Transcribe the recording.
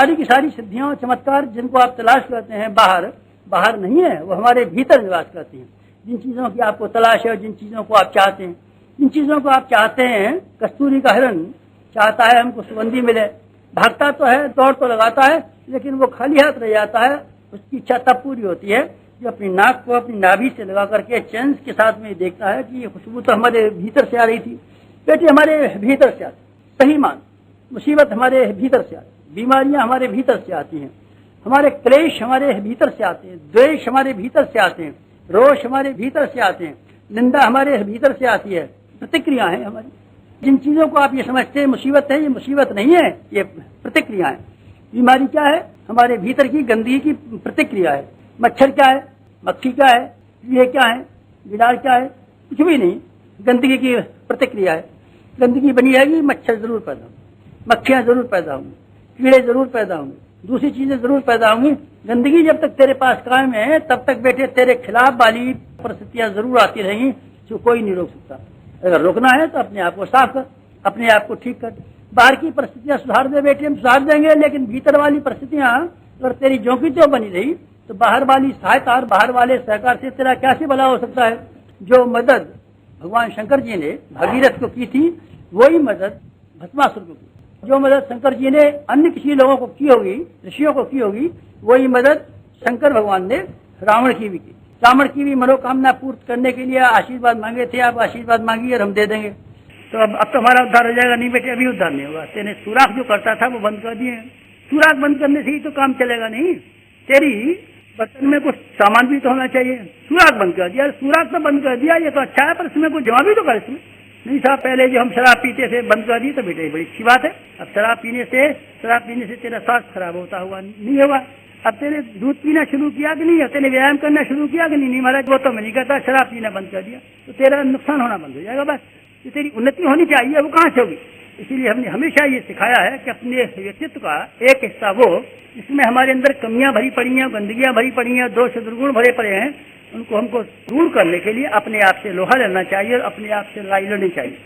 सारी की सारी सिद्धियां और चमत्कार जिनको आप तलाश करते हैं बाहर नहीं है, वो हमारे भीतर निवास करती हैं। जिन चीजों की आपको तलाश है और जिन चीजों को आप चाहते हैं, जिन चीजों को आप चाहते हैं, कस्तूरी का हिरण चाहता है हमको सुगंधी मिले, भागता तो है, दौड़ तो लगाता है, लेकिन वो खाली हाथ रह जाता है। उसकी इच्छा तब पूरी होती है जो अपनी नाक को अपनी नाभि से लगा करके चैन के साथ में देखता है कि ये खुशबू तो हमारे भीतर से आ रही थी। बेटे हमारे भीतर से आती, सही मान, मुसीबत हमारे भीतर से आती, बीमारियां हमारे भीतर से आती हैं, हमारे क्लेश हमारे भीतर से आते हैं, द्वेष हमारे भीतर से आते हैं, रोष हमारे भीतर से आते हैं, निंदा हमारे भीतर से आती है, प्रतिक्रिया है हमारी। जिन चीजों को आप ये समझते हैं मुसीबत है, ये मुसीबत नहीं है, ये प्रतिक्रिया है। बीमारी क्या है? हमारे भीतर की गंदगी की प्रतिक्रिया है। मच्छर क्या है? मक्खी क्या है? ये क्या है? बिलार क्या है? कुछ भी नहीं, गंदगी की प्रतिक्रिया है। गंदगी बनी रहेगी, मच्छर जरूर पैदा होंगे, मक्खियां जरूर पैदा होंगी, कीड़े जरूर पैदा होंगे, दूसरी चीजें जरूर पैदा होंगी। गंदगी जब तक तेरे पास कायम है तब तक बेटे तेरे खिलाफ वाली परिस्थितियां जरूर आती रहेंगी, जो कोई नहीं रोक सकता। अगर रोकना है तो अपने आप को साफ कर, अपने आप को ठीक कर। बाहर की परिस्थितियां सुधार दे बेटे, हम सुधार देंगे, लेकिन भीतर वाली परिस्थितियां अगर तेरी ज्यों की त्यों बनी रही तो बाहर वाली सहायता और बाहर वाले सहकार से तेरा कैसे भला हो सकता है? जो मदद भगवान शंकर जी ने भागीरथ को की थी, वही मदद भस्मासुर को की। जो मदद शंकर जी ने अन्य किसी लोगों को की होगी, ऋषियों को की होगी, वही मदद शंकर भगवान ने रावण की भी की। रावण की भी मनोकामना पूर्त करने के लिए आशीर्वाद मांगे थे, आप आशीर्वाद मांगिए और हम दे देंगे। तो अब तो हमारा उद्धार हो जाएगा। नहीं बेटे, अभी उद्धार नहीं होगा। तेने सुराख जो करता था वो बंद कर दिए। सुराख बंद करने से ही तो काम चलेगा नहीं। तेरी बर्तन में कुछ सामान भी तो होना चाहिए। सुराख बंद कर दिया, सुराख तो बंद कर दिया, ये तो अच्छा है, पर इसमें कुछ जमा भी तो कर। इसमें नहीं साहब, पहले जो हम शराब पीते थे बंद कर दी तो बेटे बड़ी अच्छी बात है। अब शराब पीने से तेरा स्वास्थ्य खराब होता हुआ नहीं होगा। अब तेरे दूध पीना शुरू किया कि नहीं है? तेरे व्यायाम करना शुरू किया कि नहीं? महाराज वो तो मैं नहीं करता, शराब पीना बंद कर दिया तो तेरा नुकसान होना बंद हो जाएगा। बस ये तेरी उन्नति होनी चाहिए, वो कहाँ से होगी? इसीलिए हमने हमेशा ये सिखाया है कि अपने व्यक्तित्व का एक हिस्सा वो जिसमें हमारे अंदर कमियां भरी पड़ी हैं, गंदगियां भरी पड़ी हैं, दोष दुर्गुण भरे पड़े हैं, उनको हमको दूर करने के लिए अपने आप से लोहा लेना चाहिए और अपने आप से लड़ाई लड़नी चाहिए।